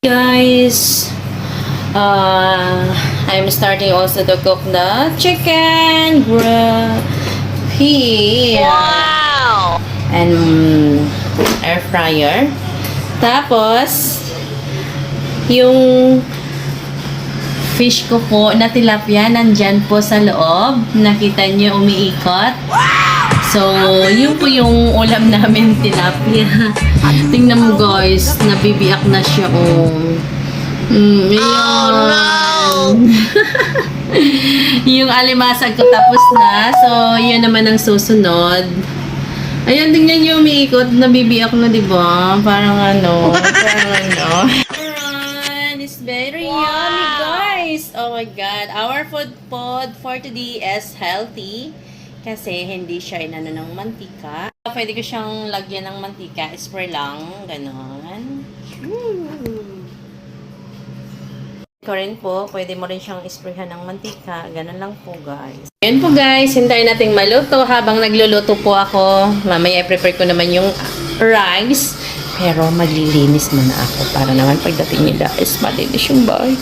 Guys, I'm starting also to cook the chicken here. Wow! And air fryer. Tapos, yung fish ko po na tilapia nandyan po sa loob. Nakita niyo umiikot. So, yun po yung ulam namin, tilapia. Tingnan mo guys, nabibiyak na siya. Ayan. Oh no! Yung alimasag ko tapos na. So, yun naman ang susunod. Ayan, tingnan niyo umiikot. Nabibiyak na, diba? Parang ano. Ayan, it's very yummy, guys. Oh my God. Our food for today is healthy. Kasi hindi siya inano ng mantika. Pwede ko siyang lagyan ng mantika. Spray lang. Ganon. Ikaw rin po, pwede mo rin siyang isprayhan ng mantika. Ganon lang po, guys. Ayan po, guys. Hintayin nating maluto. Habang nagluluto po ako, mamaya i-prepare ko naman yung rice. Pero maglilinis muna ako para naman pagdating nila is malinis yung bahay.